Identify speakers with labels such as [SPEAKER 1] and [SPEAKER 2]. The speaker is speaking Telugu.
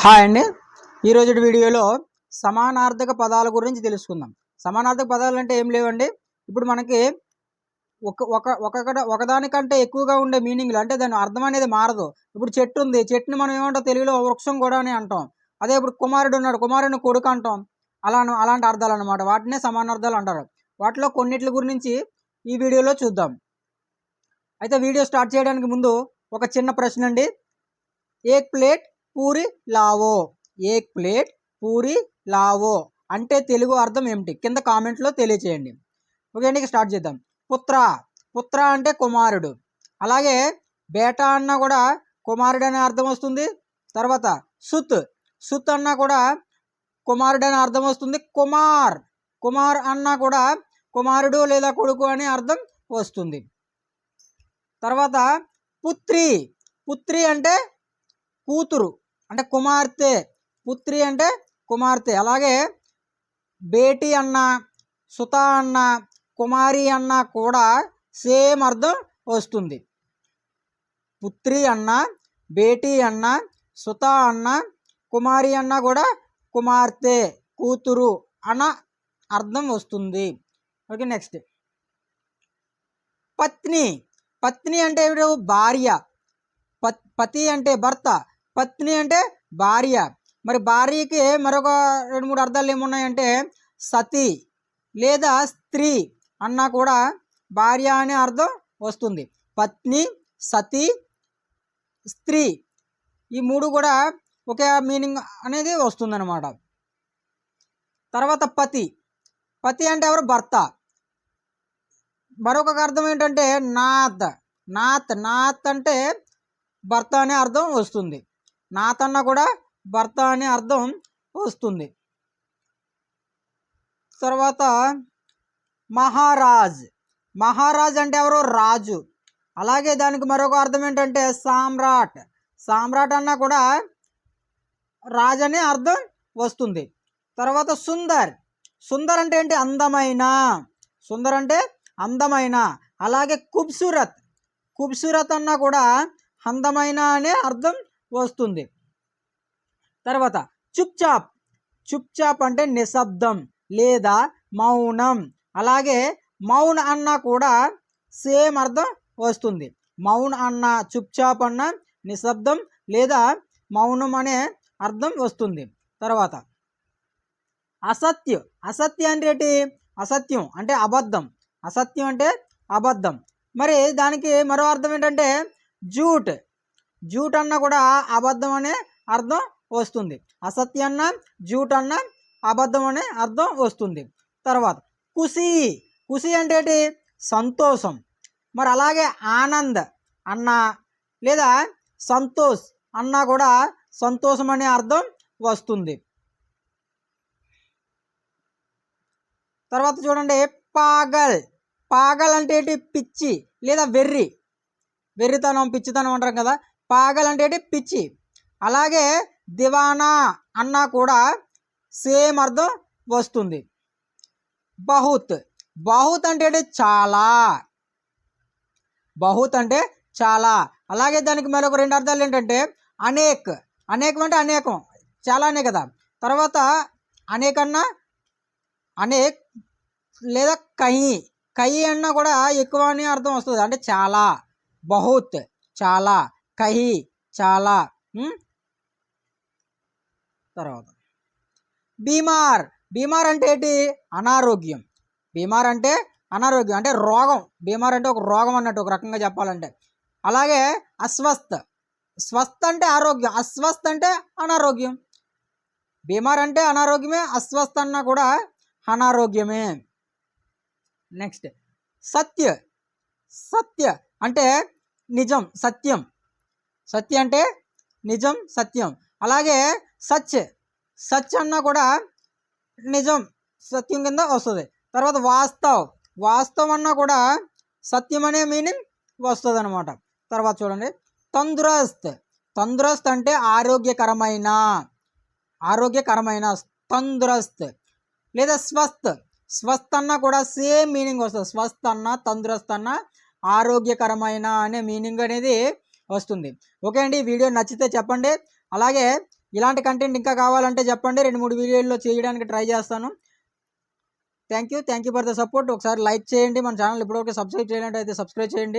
[SPEAKER 1] హాయ్ అండి. ఈరోజు వీడియోలో సమానార్థక పదాల గురించి తెలుసుకుందాం. సమానార్థక పదాలు అంటే ఏం లేవండి. ఇప్పుడు మనకి ఒకదానికంటే ఎక్కువగా ఉండే మీనింగ్లు, అంటే దాని అర్థం అనేది మారదు. ఇప్పుడు చెట్టు ఉంది, చెట్టుని మనం ఏమంటాం తెలుగులో వృక్షం కూడా అని అంటాం. అదే ఇప్పుడు కుమారుడు ఉన్నాడు, కుమారుడిని కొడుకు అంటాం. అలాంటి అర్థాలు అనమాట. వాటినే సమానార్థాలు అంటారు. వాటిలో కొన్నిటి గురించి ఈ వీడియోలో చూద్దాం. అయితే వీడియో స్టార్ట్ చేయడానికి ముందు ఒక చిన్న ప్రశ్న అండి. ఏక్ ప్లేట్ పూరి లావో, ఏక్ ప్లేట్ పూరి లావో అంటే తెలుగు అర్థం ఏమిటి? కింద కామెంట్లో తెలియచేయండి. ఓకే అండి, స్టార్ట్ చేద్దాం. పుత్ర, పుత్ర అంటే కుమారుడు. అలాగే బేటా అన్నా కూడా కుమారుడు అనే అర్థం వస్తుంది. తర్వాత సుత్, సుత్ అన్నా కూడా కుమారుడు అనే అర్థం వస్తుంది. కుమార్, కుమార్ అన్నా కూడా కుమారుడు లేదా కొడుకు అనే అర్థం వస్తుంది. తర్వాత పుత్రి, పుత్రి అంటే కూతురు అంటే కుమార్తె, పుత్రి అంటే కుమార్తె. అలాగే బేటీ అన్న, సుత అన్న, కుమారి అన్న కూడా సేమ్ అర్థం వస్తుంది. పుత్రి అన్న, బేటీ అన్న, సుత అన్న, కుమారి అన్న కూడా కుమార్తె, కూతురు అన్న అర్థం వస్తుంది. ఓకే, నెక్స్ట్ పత్ని, పత్ని అంటే ఏమిటి? భార్య. పతి అంటే భర్త, పత్ని అంటే భార్య. మరి భార్యకి మరొక 2-3 అర్థాలు ఏమున్నాయంటే సతి లేదా స్త్రీ అన్నా కూడా భార్య అనే అర్థం వస్తుంది. పత్ని, సతి, స్త్రీ ఈ మూడు కూడా ఒకే మీనింగ్ అనేది వస్తుందన్నమాట. తర్వాత పతి, పతి అంటే ఎవరు? భర్త. మరొక అర్థం ఏంటంటే నాథ్, నాథ్, నాథ్ అంటే భర్త అనే అర్థం వస్తుంది. నాథ్ అన్న కూడా భర్త అనే అర్థం వస్తుంది. తర్వాత మహారాజ్, మహారాజ్ అంటే ఎవరు? రాజు. అలాగే దానికి మరొక అర్థం ఏంటంటే సామ్రాట్, సామ్రాట్ అన్న కూడా రాజు అనే అర్థం వస్తుంది. తర్వాత సుందర్, సుందర్ అంటే ఏంటి? అందమైన, సుందర్ అంటే అందమైన. అలాగే ఖూబ్సూరత్, ఖూబ్సూరత్ అన్న కూడా అందమైన అనే అర్థం వస్తుంది. తర్వాత చుప్చాప్, చుప్చాప్ అంటే నిశ్శబ్దం లేదా మౌనం. అలాగే మౌన్ అన్న కూడా సేమ్ అర్థం వస్తుంది. మౌన్ అన్న, చుప్చాప్ అన్న నిశ్శబ్దం లేదా మౌనం అనే అర్థం వస్తుంది. తర్వాత అసత్యం, అసత్యం అంటే ఏంటి? అసత్యం అంటే అబద్ధం, అసత్యం అంటే అబద్ధం. మరి దానికి మరో అర్థం ఏంటంటే జూట్, జూట్ అన్న కూడా అబద్ధం అనే అర్థం వస్తుంది. అసత్యం అన్న, జూట్ అన్న అబద్ధం అనే అర్థం వస్తుంది. తర్వాత ఖుషి, ఖుషి అంటే ఏంటి? సంతోషం. మరి అలాగే ఆనంద్ అన్న లేదా సంతోష్ అన్న కూడా సంతోషం అనే అర్థం వస్తుంది. తర్వాత చూడండి పాగల్, పాగల్ అంటే ఏంటి? పిచ్చి లేదా వెర్రి, వెర్రితనం, పిచ్చితనం అంటారు కదా. పాగల్ అంటే ఏంటి? పిచ్చి. అలాగే దివానా అన్నా కూడా సేమ్ అర్థం వస్తుంది. బహుత్, బహుత్ అంటే ఏంటి? చాలా, బహుత్ అంటే చాలా. అలాగే దానికి మరొక 2 అర్థాలు ఏంటంటే అనేక్, అనేకం అంటే అనేకం, చాలానే కదా. తర్వాత అనేకన్నా అనేక్ లేదా కహి, కహి అన్నా కూడా ఎక్కువ అని అర్థం వస్తుంది, అంటే చాలా. బహుత్ చాలా, కహి చాలా. తర్వాత బీమార్, బీమార్ అంటే ఏంటి? అనారోగ్యం. బీమార్ అంటే అనారోగ్యం అంటే రోగం. బీమార్ అంటే ఒక రోగం అన్నట్టు, ఒక రకంగా చెప్పాలంటే. అలాగే అస్వస్థ, స్వస్థ అంటే ఆరోగ్యం, అస్వస్థ అంటే అనారోగ్యం. బీమార్ అంటే అనారోగ్యమే, అస్వస్థ అన్నా కూడా అనారోగ్యమే. నెక్స్ట్ సత్య, సత్య అంటే నిజం, సత్యం. సత్య అంటే నిజం, సత్యం. అలాగే సచ్, సచ్ అన్నా కూడా నిజం, సత్యం కింద వస్తుంది. తర్వాత వాస్తవ్, వాస్తవం అన్నా కూడా సత్యం అనే మీనింగ్ వస్తుంది అనమాట. తర్వాత చూడండి తందురస్త్, తందురస్త్ అంటే ఆరోగ్యకరమైన, ఆరోగ్యకరమైన తందురస్త్. లేదా స్వస్థ్, స్వస్థ్ అన్నా కూడా సేమ్ మీనింగ్ వస్తుంది. స్వస్థ్ అన్న, తందురస్త్ అన్న ఆరోగ్యకరమైన అనే మీనింగ్ అనేది వస్తుంది. ఓకే అండి, వీడియో నచ్చితే చెప్పండి. అలాగే ఇలాంటి కంటెంట్ ఇంకా కావాలంటే చెప్పండి, 2-3 వీడియోల్లో చేయడానికి ట్రై చేస్తాను. Thank you for the support. ఒకసారి లైక్ చేయండి, మన ఛానల్ ఇప్పటివరకు సబ్స్క్రైబ్ చేయాలంటే అయితే సబ్స్క్రైబ్ చేయండి.